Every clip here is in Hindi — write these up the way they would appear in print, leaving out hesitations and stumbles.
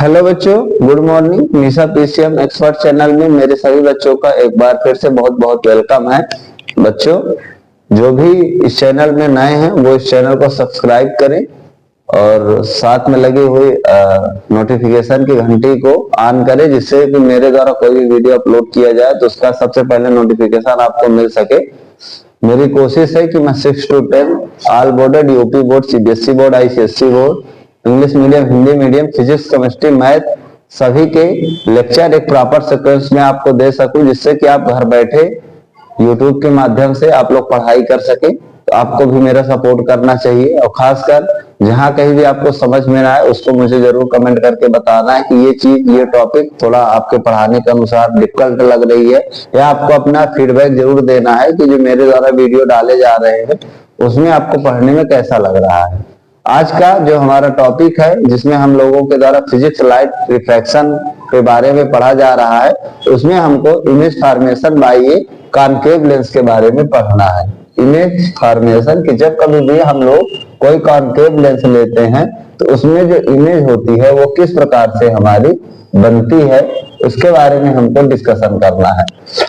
हेलो बच्चों, गुड मॉर्निंग। निशा पीसीएम एक्सपर्ट चैनल में मेरे सभी बच्चों का एक बार फिर से बहुत बहुत वेलकम है। बच्चों, जो भी इस चैनल में नए हैं वो इस चैनल को सब्सक्राइब करें और साथ में लगी हुई नोटिफिकेशन की घंटी को ऑन करें, जिससे कि मेरे द्वारा कोई भी वीडियो अपलोड किया जाए तो उसका सबसे पहले नोटिफिकेशन आपको मिल सके। मेरी कोशिश है कि मैं 6 to 10 all board, UP board, CBSE board, ICSE board, English medium, Hindi medium, physics, chemistry, math सभी के लेक्चर एक प्रॉपर सीक्वेंस में आपको दे सकूं, जिससे कि आप घर बैठे यूट्यूब के माध्यम से आप लोग पढ़ाई कर सके। तो आपको भी मेरा सपोर्ट करना चाहिए और खासकर जहां कहीं भी आपको समझ में ना आए उसको मुझे जरूर कमेंट करके बताना है कि ये चीज, ये टॉपिक थोड़ा आपके पढ़ाने के अनुसार डिफिकल्ट लग रही है, या आपको अपना फीडबैक जरूर देना है कि जो मेरे द्वारा वीडियो डाले जा रहे हैं उसमें आपको पढ़ने में कैसा लग रहा है। आज का जो हमारा टॉपिक है, जिसमें हम लोगों के द्वारा फिजिक्स लाइट रिफ्रैक्शन के बारे में पढ़ा जा रहा है, उसमें हमको image formation by A concave lens के बारे में पढ़ना है। इमेज फॉर्मेशन कि जब कभी भी हम लोग कोई कॉनकेव लेंस लेते हैं तो उसमें जो इमेज होती है वो किस प्रकार से हमारी बनती है, उसके बारे में हमको डिस्कशन करना है।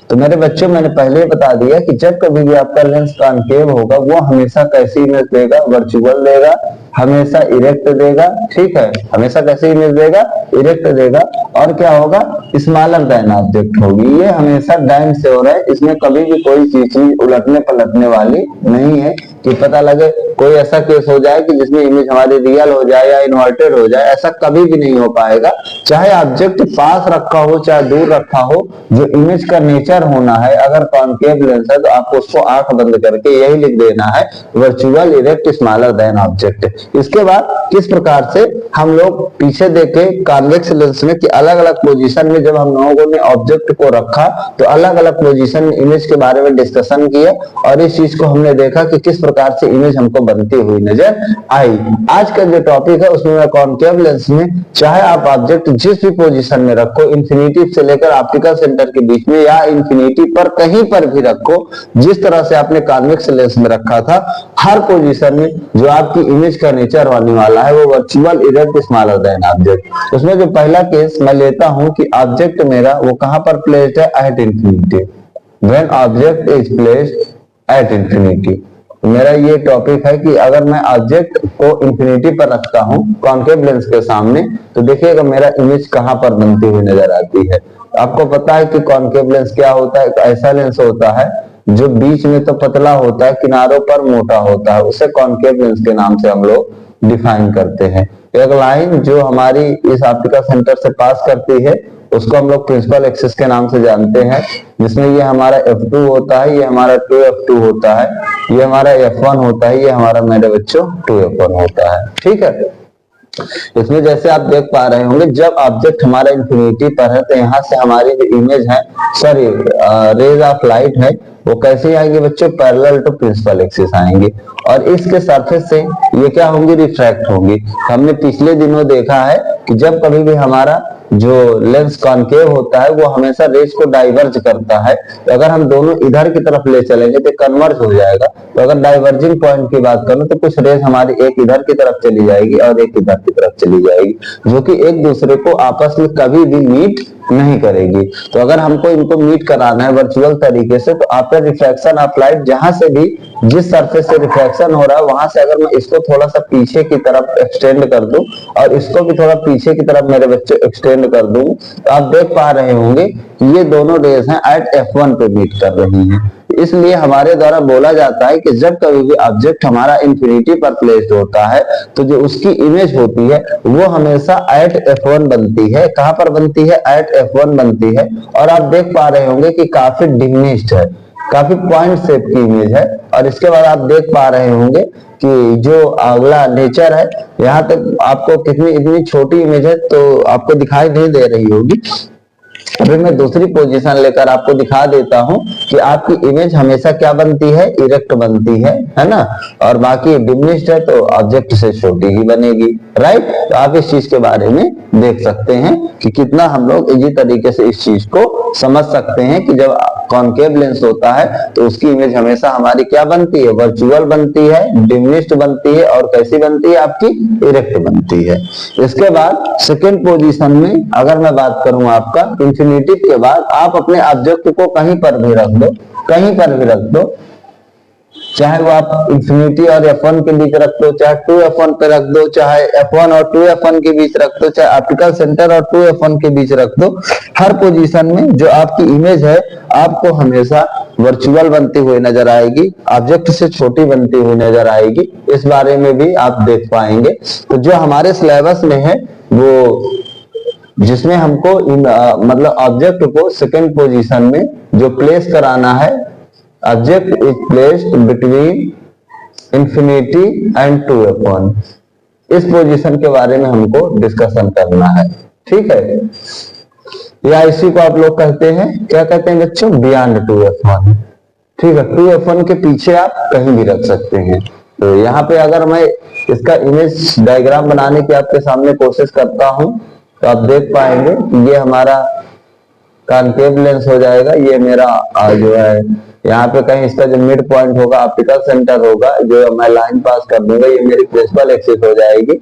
तो मेरे बच्चों, मैंने पहले ही बता दिया कि जब कभी भी आपका लेंस कॉनकेव होगा वो हमेशा कैसी इमेज देगा, वर्चुअल देगा, हमेशा इरेक्ट देगा। ठीक है, हमेशा कैसी इमेज देगा, इरेक्ट देगा। और क्या होगा, स्मॉलर देन ऑब्जेक्ट होगी। ये हमेशा डाइन से हो रहा है, इसमें कभी भी कोई चीज उलटने पलटने वाली नहीं है कि पता लगे कोई ऐसा केस हो जाए कि जिसमें इमेज हमारी रियल हो जाए या इन्वर्टेड हो जाए। ऐसा कभी भी नहीं हो पाएगा, चाहे ऑब्जेक्ट पास रखा हो चाहे दूर रखा हो। जो इमेज का नेचर होना है, अगर कॉनकेव लेंस है तो आपको उसको आंख बंद करके यही लिख देना है, virtual erect smaller than object. इसके बाद किस प्रकार से हम लोग पीछे देखे कॉन्वेक्स लेंस में कि अलग अलग पोजीशन में जब हम लोगों ने ऑब्जेक्ट को रखा तो अलग अलग पोजीशन में इमेज के बारे में डिस्कशन किया और इस चीज को हमने देखा कि किस प्रकार से इमेज हमको बनती हुई नजर आई। आज का जो टॉपिक है उसमें मैं कॉनकेव लेंस में चाहे आप ऑब्जेक्ट जिस भी पोजीशन में रखो, इंफिनिटी से लेकर ऑप्टिकल सेंटर के बीच में या इंफिनिटी पर कहीं पर भी रखो, जिस तरह से आपने कॉन्वेक्स लेंस में रखा था, हर पोजीशन में जो आपकी इमेज का नेचर होने वाला है वो virtual erect smaller than object. उसमें जो पहला केस मैं लेता हूं कि ऑब्जेक्ट मेरा वो कहां पर प्लेस्ड है, at infinity. When object is placed at infinity, मेरा ये टॉपिक है कि अगर मैं ऑब्जेक्ट को इंफिनिटी पर रखता हूं कॉनकेव लेंस के सामने, तो देखिएगा मेरा इमेज कहां पर बनती हुई नजर आती है। आपको पता है कि कॉनकेव लेंस क्या होता है, एक ऐसा लेंस होता है जो बीच में तो पतला होता है, किनारों पर मोटा होता है, उसे कॉनकेव लेंस के नाम से हम लोग डिफाइन करते हैं। एक लाइन जो हमारी इस ऑप्टिकल सेंटर से पास करती है उसको हम लोग प्रिंसिपल एक्सिस के नाम से जानते हैं, जिसमें ये हमारा F2 होता है, ये हमारा 2F2 होता है, ये हमारा F1 होता है, ये हमारा मेरे बच्चों 2F1 होता है। ठीक है, इसमें जैसे आप देख पा रहे होंगे जब ऑब्जेक्ट हमारा इंफिनिटी पर है तो यहाँ से हमारी जो इमेज है, सॉरी रेज ऑफ लाइट है, वो कैसे आएंगे बच्चों, पैरेलल टू प्रिंसिपल एक्सिस आएंगे और इसके सरफेस से ये क्या होंगी, रिफ्रैक्ट होंगी। हमने पिछले दिनों देखा है कि जब कभी भी हमारा जो लेंस कॉनकेव होता है वो हमेशा रेज को डाइवर्ज करता है। तो अगर हम दोनों इधर की तरफ ले चलेंगे तो कन्वर्ज हो जाएगा। तो अगर डाइवर्जिंग पॉइंट की बात करूं तो कुछ रेज हमारी एक इधर की तरफ चली जाएगी और एक इधर की तरफ चली जाएगी, जो कि एक दूसरे को आपस में कभी भी मीट नहीं करेगी। तो अगर हमको इनको मीट कराना है वर्चुअल तरीके से, तो आफ्टर रिफ्रैक्शन ऑफ लाइट जहां से भी जिस सरफेस से रिफ्रैक्शन हो रहा है वहां से अगर मैं इसको थोड़ा सा पीछे की तरफ एक्सटेंड कर दूं और इसको भी थोड़ा पीछे की तरफ मेरे बच्चे एक्सटेंड कर दूं, तो आप देख पा रहे होंगे कि ये दोनों रेज हैं एट F1 पे मीट कर रही हैं। इसलिए हमारे द्वारा बोला जाता है कि जब कभी भी ऑब्जेक्ट हमारा इंफिनिटी पर प्लेस्ड होता है तो जो उसकी इमेज होती है वो हमेशा एट F1 बनती है। कहां पर बनती है, एट F1 बनती है। और आप देख पा रहे होंगे कि काफी डिमिनिश्ड है, काफी पॉइंट शेप की इमेज है। और इसके बाद आप देख पा रहे होंगे कि जो अगला नेचर है, यहाँ तक आपको कितनी इतनी छोटी इमेज है तो आपको दिखाई नहीं दे रही होगी, अभी मैं दूसरी पोजीशन लेकर आपको दिखा देता हूं कि आपकी इमेज हमेशा क्या बनती है, इरेक्ट बनती है ना, और बाकी डिमिनिश्ड है तो ऑब्जेक्ट से छोटी ही बनेगी, राइट। तो आप इस चीज के बारे में देख सकते हैं कि कितना हम लोग इजी तरीके से इस चीज को समझ सकते हैं कि जब कॉनकेव लेंस होता है तो उसकी इमेज हमेशा हमारी क्या बनती है, वर्चुअल बनती है, डिमिनिश्ड बनती है, और कैसी बनती है, आपकी इरेक्ट बनती है। इसके बाद सेकेंड पोजीशन में अगर मैं बात करूं आपका इंफिनिटिव के बाद, आप अपने ऑब्जेक्ट को कहीं पर भी रख दो, कहीं पर भी रख दो, चाहे वो आप इंफिनिटी और F1 के बीच रख दो, चाहे 2F1 पे रख दो, चाहे F1 और 2F1 के बीच रख दो, चाहे ऑप्टिकल सेंटर और 2F1 के बीच रख दो, हर पोजीशन में जो आपकी इमेज है आपको हमेशा वर्चुअल बनती हुई नजर आएगी, ऑब्जेक्ट से छोटी बनती हुई नजर आएगी। इस बारे में भी आप देख पाएंगे। तो जो हमारे सिलेबस में है वो, जिसमें हमको मतलब ऑब्जेक्ट को सेकेंड पोजीशन में जो प्लेस कराना है, object is placed between infinity and 2F1, इस पोजीशन के बारे में हमको डिस्कशन करना है, ठीक है। या इसी को आप लोग कहते हैं, क्या कहते हैं बच्चों, बियॉन्ड 2F1, ठीक है। 2F1 के पीछे आप कहीं भी रख सकते हैं। तो यहाँ पे अगर मैं इसका इमेज डायग्राम बनाने की आपके सामने कोशिश करता हूं तो आप देख पाएंगे कि ये हमारा कॉनकेव लेंस हो जाएगा, ये मेरा जो है यहाँ पे कहीं इसका जो मिड पॉइंट होगा ऑप्टिकल सेंटर होगा, जो मैं लाइन पास कर दूंगा, ये मेरी प्रिंसिपल एक्सिस हो जाएगी,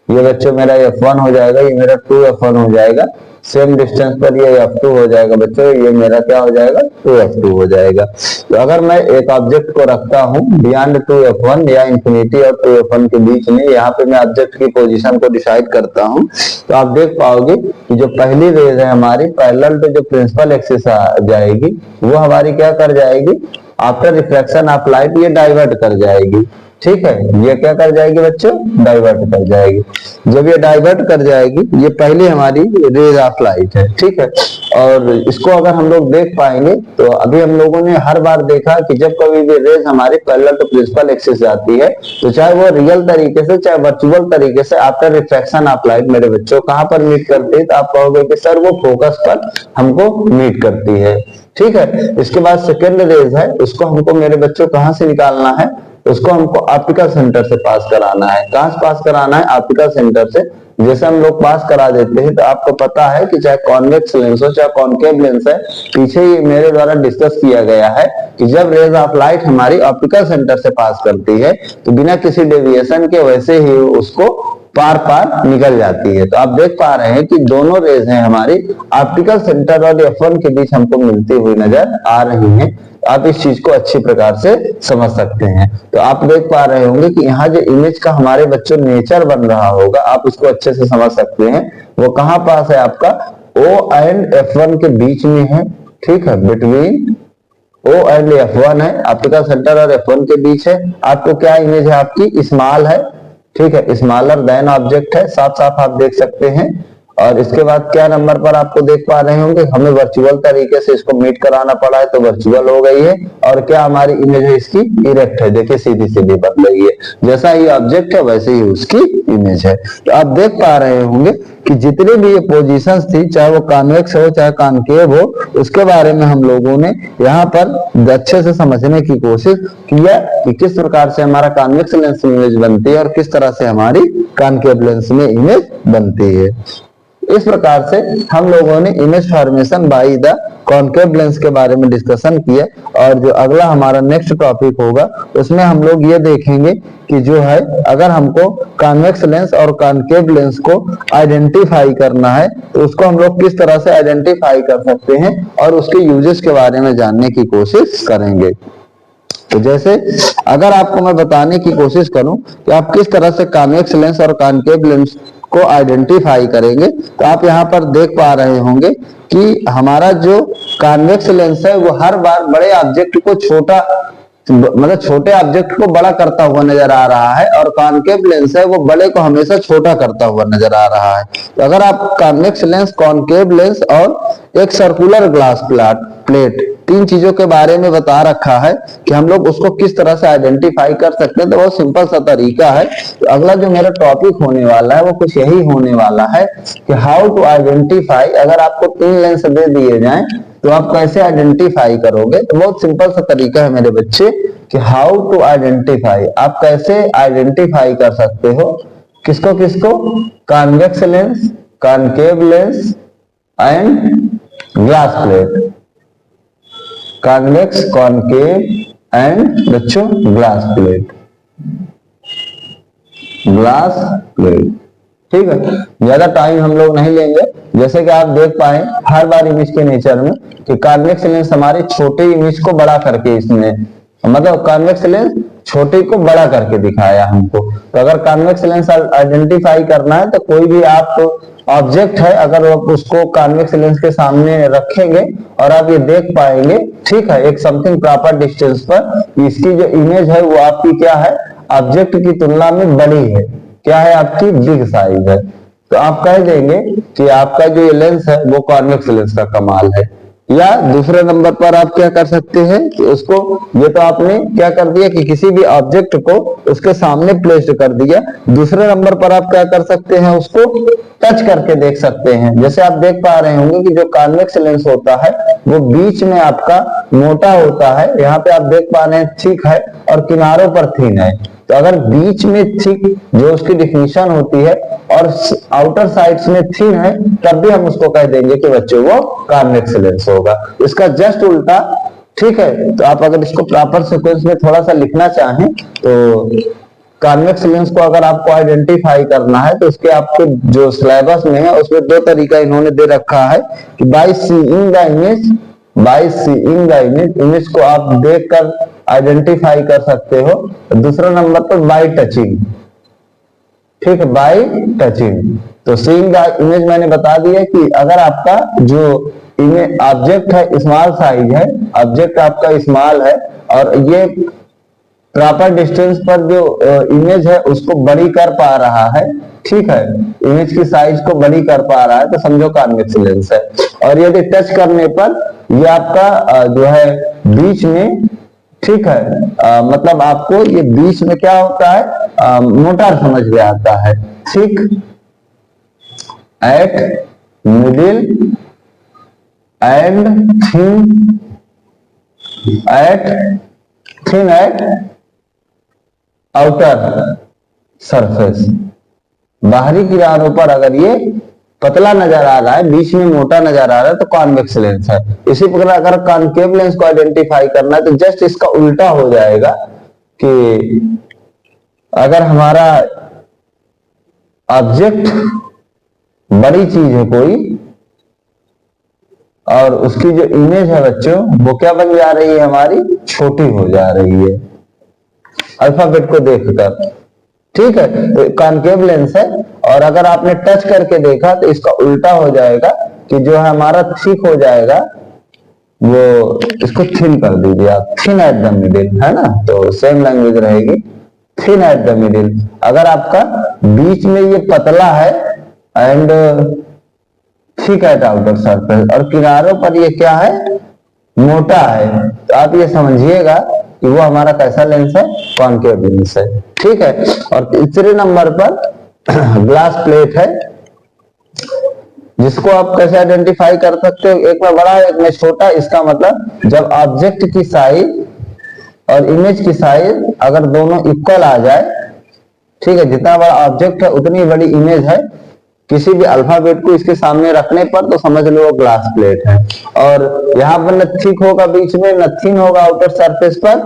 ये बच्चों मेरा F1 हो जाएगा, ये मेरा 2F1 हो जाएगा, सेम डिस्टेंस पर ये F2 हो जाएगा बच्चों, ये मेरा क्या हो जाएगा, 2F2 हो जाएगा। तो अगर मैं एक ऑब्जेक्ट को रखता हूं बियॉन्ड 2F1 या इंफिनिटी और 2F1 के बीच में, यहाँ पे मैं ऑब्जेक्ट की पोजीशन को डिसाइड करता हूं, तो आप देख पाओगे कि जो पहली रेज है हमारी पैरेलल टू जो प्रिंसिपल एक्सिस जाएगी, वो हमारी क्या कर जाएगी, आफ्टर रिफ्लेक्शन ऑफ लाइट ये डाइवर्ट कर जाएगी, ठीक है। ये क्या कर जाएगी बच्चों, डाइवर्ट कर जाएगी। जब ये डाइवर्ट कर जाएगी, ये पहली हमारी रेज ऑफ लाइट है, ठीक है। और इसको अगर हम लोग देख पाएंगे तो अभी हम लोगों ने हर बार देखा कि जब कभी भी रेज हमारी पैरेलल टू प्रिंसिपल एक्सिस जाती है तो चाहे वो रियल तरीके से चाहे वर्चुअल तरीके से आफ्टर रिफ्लेक्शन ऑफ लाइट मेरे बच्चों कहां पर मीट करती है, तो आप कहोगे कि सर वो फोकस पर हमको मीट करती है, ठीक है। इसके बाद सेकेंड रेज है, उसको हमको मेरे बच्चों कहां से निकालना है, उसको हमको ऑप्टिकल सेंटर से पास कराना है। कहां से पास कराना है, ऑप्टिकल सेंटर से। जैसे हम लोग पास करा देते हैं तो आपको पता है कि चाहे कॉन्वेक्स लेंस हो चाहे कॉनकेव लेंस है, पीछे ही मेरे द्वारा डिस्कस किया गया है कि जब रेज ऑफ लाइट हमारी ऑप्टिकल सेंटर से पास करती है तो बिना किसी डेविएशन के वैसे ही उसको पार पार निकल जाती है। तो आप देख पा रहे हैं कि दोनों रेज हैं हमारी ऑप्टिकल सेंटर और F1 के बीच हमको मिलती हुई नजर आ रही हैं। आप इस चीज को अच्छी प्रकार से समझ सकते हैं। तो आप देख पा रहे होंगे कि यहाँ जो इमेज का हमारे बच्चों नेचर बन रहा होगा, आप उसको अच्छे से समझ सकते हैं। वो कहाँ पास है, आपका O एंड F1 के बीच में है, ठीक है, बिटवीन O एंड F1 है, ऑप्टिकल सेंटर और F1 के बीच है। आपको क्या इमेज है, आपकी स्मॉल है, ठीक है, स्मॉलर देन ऑब्जेक्ट है, साफ साफ आप देख सकते हैं। और इसके बाद क्या नंबर पर आपको देख पा रहे होंगे, हमें वर्चुअल तरीके से इसको मीट कराना पड़ा है तो वर्चुअल हो गई है। और क्या हमारी इमेज है इसकी, इरेक्ट है, देखिए सीधी सीधी बन रही है, जैसा ये ऑब्जेक्ट है वैसे ही उसकी इमेज है। तो आप देख पा रहे होंगे कि जितनी भी ये पोजीशंस थी, चाहे वो कॉन्वेक्स हो चाहे कॉनकेव हो, उसके बारे में हम लोगों ने यहाँ पर अच्छे से समझने की कोशिश किया कि किस प्रकार से हमारा कॉन्वेक्स लेंस में इमेज बनती है और किस तरह से हमारी कॉनकेव लेंस में इमेज बनती है। इस प्रकार से हम लोगों ने image formation by the concave lens के बारे में डिस्कशन किया। और जो अगला हमारा नेक्स्ट टॉपिक होगा उसमें हम लोग ये देखेंगे कि जो है अगर हमको कॉन्वेक्स लेंस और कॉनकेव लेंस को आइडेंटिफाई करना है तो उसको हम लोग किस तरह से आइडेंटिफाई कर सकते हैं और उसके यूजेस के बारे में जानने की कोशिश करेंगे। तो जैसे अगर आपको मैं बताने की कोशिश करूं कि आप किस तरह से कॉन्वेक्स लेंस और कॉनकेव लेंस को आइडेंटिफाई करेंगे, तो आप यहाँ पर देख पा रहे होंगे कि हमारा जो कॉन्वेक्स लेंस है वो हर बार बड़े ऑब्जेक्ट को छोटा, मतलब छोटे ऑब्जेक्ट को बड़ा करता हुआ नजर आ रहा है, और कॉनकेव लेंस है वो बड़े को हमेशा छोटा करता हुआ नजर आ रहा है। तो अगर आप कॉन्वेक्स लेंस, कॉनकेव लेंस और एक सर्कुलर ग्लास प्लेट तीन चीजों के बारे में बता रखा है कि हम लोग उसको किस तरह से आइडेंटिफाई कर सकते हैं। तो बहुत सिंपल सा तरीका है। तो अगला जो मेरा टॉपिक होने वाला है वो कुछ यही होने वाला है कि हाउ टू आइडेंटिफाई। अगर आपको 3 लेंस दे दिए जाएं तो आप कैसे आइडेंटिफाई करोगे। तो बहुत सिंपल सा तरीका है मेरे बच्चे कि हाउ टू आइडेंटिफाई, आप कैसे आइडेंटिफाई कर सकते हो किसको किसको, convex lens, concave lens and glass plate. Convex, concave and बच्चों ग्लास प्लेट, ग्लास प्लेट। ठीक है, ज्यादा टाइम हम लोग नहीं लेंगे। जैसे कि आप देख पाए हर बार इमेज के नेचर में कि कॉन्वेक्स लेंस हमारे छोटे इमेज को बड़ा करके, इसने मतलब कॉन्वेक्स लेंस छोटे को बड़ा करके दिखाया हमको। तो अगर कॉन्वेक्स लेंस आइडेंटिफाई करना है तो कोई भी आप ऑब्जेक्ट है, अगर आप उसको कॉन्वेक्स लेंस के सामने रखेंगे और आप ये देख पाएंगे, ठीक है, एक समथिंग प्रॉपर डिस्टेंस पर इसकी जो इमेज है वो आपकी क्या है, ऑब्जेक्ट की तुलना में बड़ी है, क्या है, आपकी बिग साइज है। तो आप कह देंगे कि आपका जो ये लेंस है वो कॉन्वेक्स लेंस का कमाल है। या दूसरे नंबर पर आप क्या कर सकते हैं कि उसको, ये तो आपने क्या कर दिया कि किसी भी ऑब्जेक्ट को उसके सामने प्लेस्ड कर दिया। दूसरे नंबर पर आप क्या कर सकते हैं, उसको टच करके देख सकते हैं। जैसे आप देख पा रहे होंगे कि जो कॉन्वेक्स लेंस होता है वो बीच में आपका मोटा होता है, यहाँ पे आप देख पा रहे हैं थिक है और किनारों पर थिन है। तो अगर बीच में थिक जो उसकी डिफिनीशन होती है और आउटर साइड्स में थिन है, तब भी हम उसको कह देंगे कि बच्चों वो कॉन्वेक्स लेंस होगा। इसका जस्ट उल्टा, ठीक है। तो आप अगर इसको प्रॉपर सीक्वेंस में थोड़ा सा लिखना चाहें तो कॉन्वेक्स लेंस को अगर आपको आइडेंटिफाई करना है तो उसके आपको जो सिलेबस में है उसमें 2 तरीका इन्होंने दे रखा है कि by seeing the image, by seeing the image, image को आप देखकर आइडेंटिफाई कर सकते हो। दूसरा नंबर पर बाय टचिंग, ठीक है, बाय टचिंग। तो सीइंग द इमेज मैंने बता दिया कि अगर आपका जो इमेज ऑब्जेक्ट है स्मॉल साइज है, ऑब्जेक्ट आपका स्मॉल है और ये प्रॉपर डिस्टेंस पर जो इमेज है उसको बड़ी कर पा रहा है, ठीक है, इमेज की साइज को बड़ी कर पा रहा है, तो समझो कॉन्वेक्स लेंस है। और यदि टच करने पर ये आपका जो है बीच में, ठीक है, मतलब आपको ये बीच में क्या होता है, मोटा समझ में आता है, ठीक, eight middle and thin eight outer surface. बाहरी किनारों पर अगर ये पतला नजर आ रहा है, बीच में मोटा नजर आ रहा है, तो कॉन्वेक्स लेंस है। इसी प्रकार अगर कॉनकेव लेंस को आइडेंटिफाई करना है तो जस्ट इसका उल्टा हो जाएगा कि अगर हमारा ऑब्जेक्ट बड़ी चीज है कोई और उसकी जो इमेज है बच्चों वो क्या बन जा रही है, हमारी छोटी हो जा रही है अल्फाबेट को देखकर, ठीक है, तो कॉनकेव लेंस है। और अगर आपने टच करके देखा तो इसका उल्टा हो जाएगा कि जो है हमारा थिक हो जाएगा, वो इसको थिन कर दीजिए आप, थिन एट द मिडिल, है ना, तो सेम लैंग्वेज रहेगी, थिन एट द मिडिल। अगर आपका बीच में ये पतला है and thick eight outer surface और किनारों पर ये क्या है, मोटा है, तो आप ये समझिएगा कि वो हमारा कैसा लेंस है, कॉनकेव लेंस है, ठीक है। और तीसरे नंबर पर ग्लास प्लेट है, जिसको आप कैसे आइडेंटिफाई कर सकते हो, एक में बड़ा है एक में छोटा। इसका मतलब जब ऑब्जेक्ट की साइज और इमेज की साइज अगर दोनों इक्वल आ जाए, ठीक है, जितना बड़ा ऑब्जेक्ट है उतनी बड़ी इमेज है, किसी भी अल्फाबेट को इसके सामने रखने पर तो समझ लो वो ग्लास प्लेट है। और यहाँ पर न थिक होगा बीच में, न थिन होगा आउटर सरफेस पर,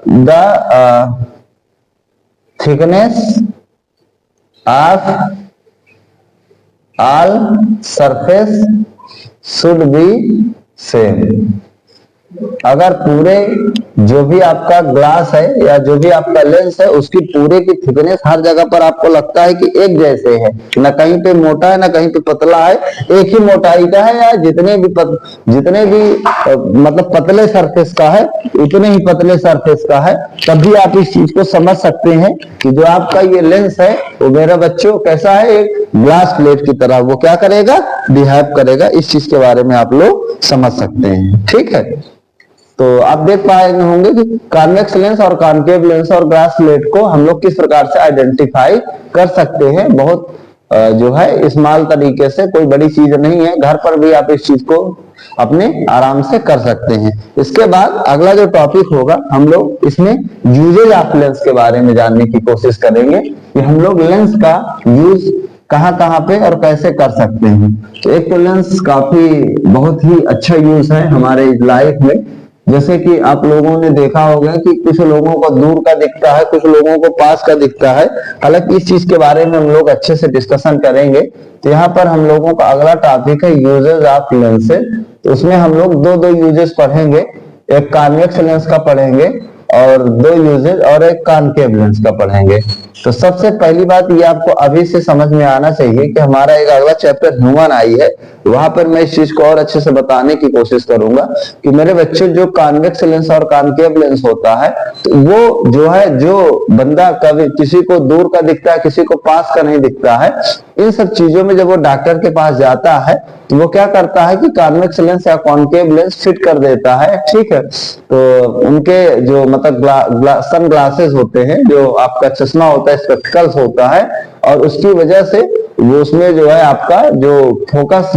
the thickness of all surface should be same. अगर पूरे जो भी आपका ग्लास है या जो भी आपका लेंस है उसकी पूरे की थिकनेस हर जगह पर आपको लगता है कि एक जैसे है, ना कहीं पे मोटा है ना कहीं पे पतला है, एक ही मोटाई का है, या जितने भी मतलब पतले सरफेस का है उतने ही पतले सरफेस का है। तभी आप इस चीज को समझ सकते हैं कि जो आपका ये लेंस है वो मेरा बच्चों कैसा है, एक ग्लास प्लेट की तरह वो क्या करेगा, बिहेव करेगा। इस चीज के बारे में आप लोग समझ सकते हैं। ठीक है, तो आप देख पाए होंगे कि कॉन्वेक्स लेंस और कॉनकेव लेंस और ग्लास प्लेट को हम लोग किस प्रकार से आइडेंटिफाई कर सकते हैं। बहुत जो है स्मॉल तरीके से, कोई बड़ी चीज नहीं है, घर पर भी आप इस चीज को अपने आराम से कर सकते हैं। इसके बाद अगला जो टॉपिक होगा हम लोग इसमें यूजेज ऑफ लेंस के बारे में जानने की कोशिश करेंगे कि हम लोग लेंस का यूज कहाँ कहाँ पे और कैसे कर सकते हैं। तो एक तो लेंस काफी बहुत ही अच्छा यूज है हमारे लाइफ में। जैसे कि आप लोगों ने देखा होगा कि कुछ लोगों को दूर का दिखता है, कुछ लोगों को पास का दिखता है। हालांकि इस चीज के बारे में हम लोग अच्छे से डिस्कशन करेंगे। तो यहाँ पर हम लोगों का अगला टॉपिक है यूजेस ऑफ लेंसेज। तो उसमें हम लोग दो यूजेस पढ़ेंगे, एक कॉन्वेक्स लेंस का पढ़ेंगे और दो यूजेस, और एक कॉनकेव लेंस का पढ़ेंगे। तो सबसे पहली बात ये आपको अभी से समझ में आना चाहिए कि हमारा एक अगला चैप्टर ह्यूमन आई है, वहां पर मैं इस चीज को और अच्छे से बताने की कोशिश करूंगा कि मेरे बच्चे जो कॉन्वेक्स लेंस और कॉनकेव लेंस होता है तो वो जो है, जो बंदा कभी किसी को दूर का दिखता है, किसी को पास का नहीं दिखता है, इन सब चीजों में जब वो डॉक्टर के पास जाता है तो वो क्या करता है कि कॉन्वेक्स लेंस या कॉनकेव लेंस फिट कर देता है। ठीक है, तो उनके जो मतलब सन ग्लासेस होते हैं, जो आपका चश्मा होता है, स्पेक्टिकल्स होता है, और उसकी वजह से वो उसमें जो है आपका जो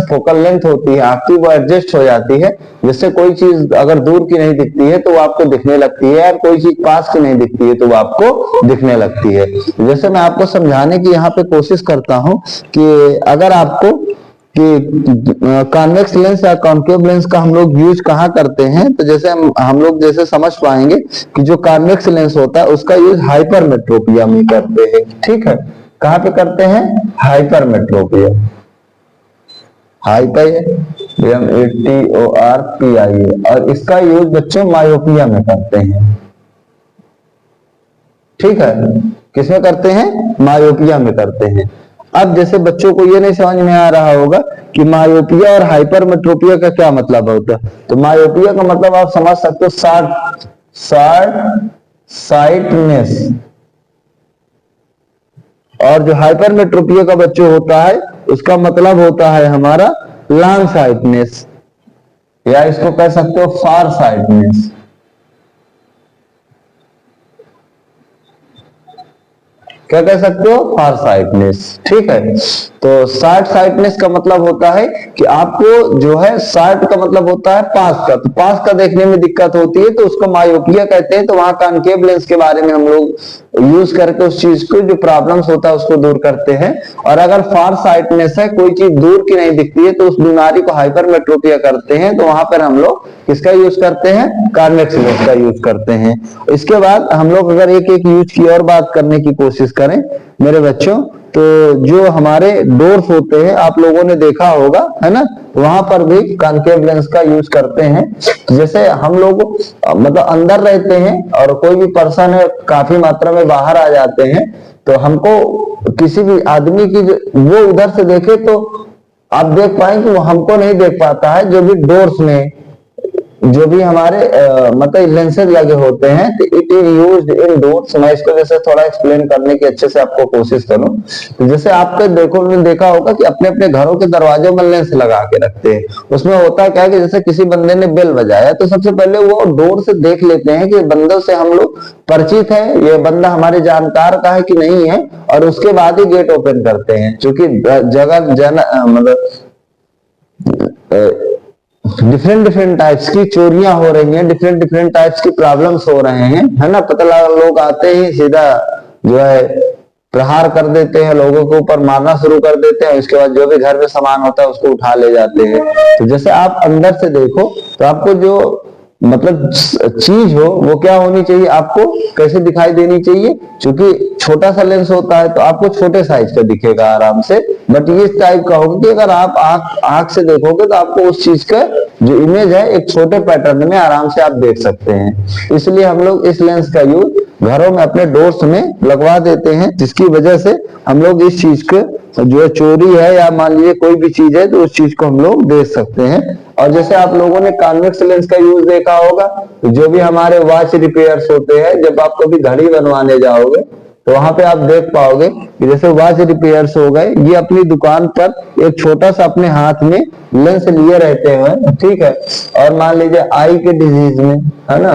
फोकल लेंथ होती है आपकी वो एडजस्ट हो जाती है, जिससे कोई चीज अगर दूर की नहीं दिखती है तो वो आपको दिखने लगती है, और कोई चीज पास की नहीं दिखती है तो वो आपको दिखने लगती है। जैसे मैं आपको समझाने की यहाँ पे कोशिश करता हूँ कि अगर आपको कि कॉन्वेक्स लेंस या कॉनकेव लेंस का हम लोग यूज कहाँ करते हैं, तो जैसे हम लोग जैसे समझ पाएंगे कि जो कॉन्वेक्स लेंस होता है उसका यूज हाइपरमेट्रोपिया में करते हैं। ठीक है, कहाँ पे करते हैं, हाइपरमेट्रोपिया, HYPIA, और इसका यूज बच्चों मायोपिया में करते हैं। ठीक है, किसमें करते हैं, मायोपिया में करते हैं। अब जैसे बच्चों को ये नहीं समझ में आ रहा होगा कि मायोपिया और हाइपरमेट्रोपिया का क्या मतलब होता है, तो मायोपिया का मतलब आप समझ सकते हो शॉर्ट साइटनेस, और जो हाइपरमेट्रोपिया का बच्चों होता है उसका मतलब होता है हमारा लॉन्ग साइटनेस, या इसको कह सकते हो फार साइटनेस। क्या कह सकते हो, फार साइटनेस। ठीक है, तो शॉर्ट साइटनेस का मतलब होता है कि आपको जो है, शॉर्ट का मतलब होता है पास का, तो पास का देखने में दिक्कत होती है तो उसको मायोपिया कहते हैं। तो वहां कॉनकेव लेंस के बारे में हम लोग यूज करके उस चीज को, जो प्रॉब्लम्स होता है उसको दूर करते हैं। और अगर फार साइटनेस है, कोई चीज दूर की नहीं दिखती है, तो उस बीमारी को हाइपरमेट्रोपिया करते हैं। तो वहां पर हम लोग किसका यूज करते हैं, कॉन्वेक्स लेंस का यूज करते हैं। इसके बाद हम लोग अगर एक एक यूज की और बात करने की कोशिश करें मेरे बच्चों, तो जो हमारे डोर्स होते हैं आप लोगों ने देखा होगा, है ना, वहां पर भी कॉनकेव लेंस का यूज करते हैं। जैसे हम लोग मतलब अंदर रहते हैं और कोई भी पर्सन है काफी मात्रा में बाहर आ जाते हैं, तो हमको किसी भी आदमी की वो उधर से देखे तो आप देख पाए कि वो हमको नहीं देख पाता है। जो भी डोर्स में जो भी हमारे मतलब लेंसेज लगे होते हैं, तो it is used in doors. मैं इसको जैसे थोड़ा एक्सप्लेन करने की अच्छे से आपको कोशिश करूं, तो जैसे आपके देखा होगा कि अपने अपने घरों के दरवाजों में लेंस लगा के रखते हैं। उसमें होता क्या है कि जैसे किसी बंदे ने बेल बजाया तो सबसे पहले वो डोर से देख लेते हैं कि बंदों से हम लोग परिचित है, ये बंदा हमारे जानकार का है कि नहीं है, और उसके बाद ही गेट ओपन करते हैं। क्योंकि मतलब डिफरेंट टाइप्स की चोरियां हो रही हैं, डिफरेंट टाइप्स की प्रॉब्लम्स हो रहे हैं, है ना। पता लोग आते ही सीधा जो है प्रहार कर देते हैं, लोगों के ऊपर मारना शुरू कर देते हैं। उसके बाद जो भी घर में सामान होता है उसको उठा ले जाते हैं। तो जैसे आप अंदर से देखो तो आपको जो मतलब चीज हो वो क्या होनी चाहिए, आपको कैसे दिखाई देनी चाहिए। क्योंकि छोटा सा लेंस होता है तो आपको छोटे साइज का दिखेगा आराम से, बट इस टाइप का होगा कि अगर आप आंख से देखोगे तो आपको उस चीज का जो इमेज है एक छोटे पैटर्न में आराम से आप देख सकते हैं। इसलिए हम लोग इस लेंस का यूज घरों में अपने डोर्स में लगवा देते हैं, जिसकी वजह से हम लोग इस चीज को जो है चोरी है या मान लीजिए कोई भी चीज है तो उस चीज को हम लोग देख सकते हैं। और जैसे आप लोगों ने कॉन्वेक्स लेंस का यूज देखा होगा, तो जो भी हमारे वॉच रिपेयर्स होते हैं, जब आप कभी घड़ी बनवाने जाओगे तो वहां पे आप देख पाओगे कि जैसे वॉच रिपेयर्स हो गए, ये अपनी दुकान पर एक छोटा सा अपने हाथ में लेंस लिए रहते हैं, ठीक है। और मान लीजिए आई के डिजीज में, है ना,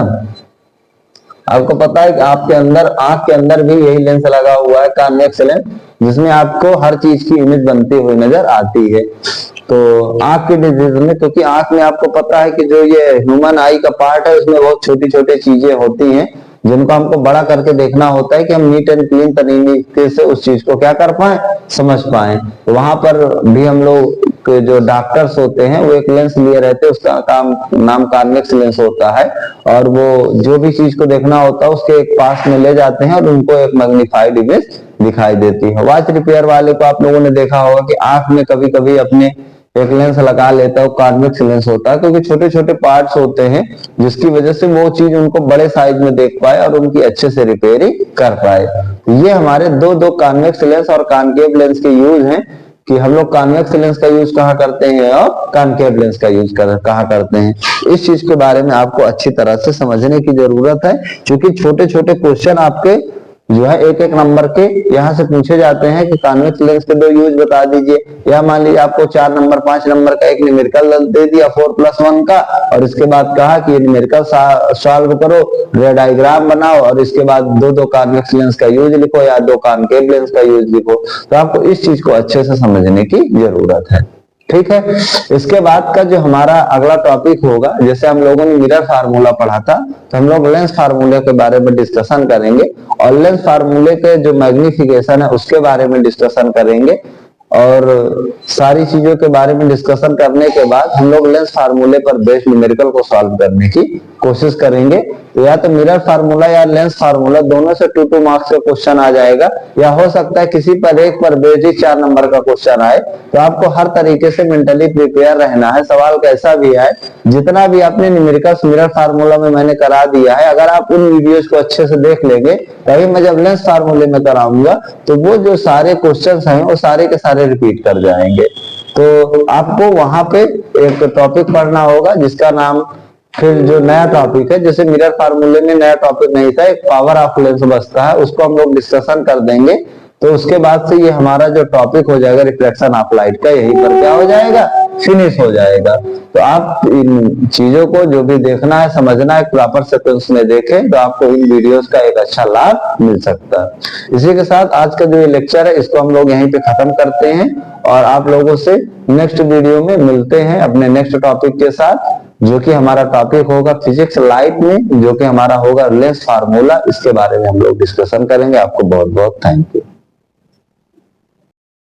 आपको पता है कि आपके अंदर आंख के अंदर भी यही लेंस लगा हुआ है, कॉन्वेक्स लेंस, जिसमें आपको हर चीज की इमेज बनती हुई नजर आती है। तो आंख के डिजीज में, क्योंकि आंख में आपको पता है कि जो ये ह्यूमन आई का पार्ट है उसमें बहुत छोटी छोटी चीजें होती हैं जिनको हमको बड़ा करके देखना होता है कि हम नीट एंड क्लीन तरीके से उस चीज को क्या कर पाए, समझ पाए। तो वहां पर भी हम लोग के जो डॉक्टर्स होते हैं वो एक लेंस लिए रहते हैं, उसका काम नाम कॉन्वेक्स लेंस होता है। और वो जो भी चीज को देखना होता है उसके एक पास में ले जाते हैं और उनको एक मैग्नीफाइड इमेज दिखाई देती है। वॉच रिपेयर वाले को आप लोगों ने देखा होगा कि आंख में कभी कभी अपने एक लेंस लगा लेता है, वो कॉन्वेक्स लेंस होता है, क्योंकि छोटे छोटे पार्ट्स होते हैं जिसकी वजह से वो चीज उनको बड़े साइज में देख पाए और उनकी अच्छे से रिपेयरिंग कर पाए। ये हमारे दो कॉन्वेक्स लेंस और कॉनकेव लेंस के यूज हैं कि हम लोग कॉन्वेक्स लेंस का यूज कहाँ करते हैं और कॉनकेव लेंस का यूज कहाँ करते हैं। इस चीज के बारे में आपको अच्छी तरह से समझने की जरूरत है, क्योंकि छोटे छोटे क्वेश्चन आपके जो है एक एक नंबर के यहाँ से पूछे जाते हैं कि कॉन्वेक्स लेंस के दो यूज बता दीजिए, या मान लीजिए आपको 4 नंबर 5 नंबर का एक न्यूमेरिकल दे दिया 4+1 का, और इसके बाद कहा कि न्यूमेरिकल सॉल्व करो, रे डायग्राम बनाओ और इसके बाद दो कॉन्वेक्स लेंस का यूज लिखो या 2 कॉनकेव लेंस का यूज लिखो। तो आपको इस चीज को अच्छे से समझने की जरूरत है, ठीक है। इसके बाद का जो हमारा अगला टॉपिक होगा, जैसे हम लोगों ने मिरर फार्मूला पढ़ा था, तो हम लोग लेंस फार्मूले के बारे में डिस्कशन करेंगे और लेंस फार्मूले के जो मैग्निफिकेशन है उसके बारे में डिस्कशन करेंगे। और सारी चीजों के बारे में डिस्कशन करने के बाद हम लोग लेंस फार्मूले पर बेस्ड न्यूमेरिकल को सॉल्व करने की कोशिश करेंगे। तो या तो मिरर फार्मूला या लेंस फार्मूला दोनों से 2-2 मार्क्स का क्वेश्चन आ जाएगा, या हो सकता है किसी पर एक पर बेस्ड ही 4 नंबर का क्वेश्चन आए। तो आपको हर तरीके से मेंटली प्रिपेयर रहना है, सवाल कैसा भी आए। जितना भी आपने न्यूमेरिकल्स मिरर फार्मूला में मैंने करा दिया है, अगर आप उन वीडियोस को अच्छे से देख लेंगे, तभी मैं जब लेंस फार्मूले में कराऊंगा तो वो जो सारे क्वेश्चंस हैं वो सारे के सारे रिपीट कर जाएंगे। तो आपको वहां पे एक टॉपिक पढ़ना होगा जिसका नाम, फिर जो नया टॉपिक है, जैसे मिरर फार्मूले में नया टॉपिक नहीं था, एक पावर ऑफ लेंस बचता है, उसको हम लोग डिस्कशन कर देंगे। तो उसके बाद से ये हमारा जो टॉपिक हो जाएगा रिफ्लेक्शन ऑफ लाइट का, यही पर क्या हो जाएगा, फिनिश हो जाएगा। तो आप इन चीजों को जो भी देखना है, समझना है, प्रॉपर सीक्वेंस में देखें तो आपको इन वीडियोस का एक अच्छा लाभ मिल सकता है। इसी के साथ आज का जो ये लेक्चर है इसको हम लोग यहीं पे खत्म करते हैं और आप लोगों से नेक्स्ट वीडियो में मिलते हैं अपने नेक्स्ट टॉपिक के साथ, जो कि हमारा टॉपिक होगा फिजिक्स लाइट में, जो कि हमारा होगा लेंस फार्मूला। इसके बारे में हम लोग डिस्कशन करेंगे। आपको बहुत बहुत थैंक यू।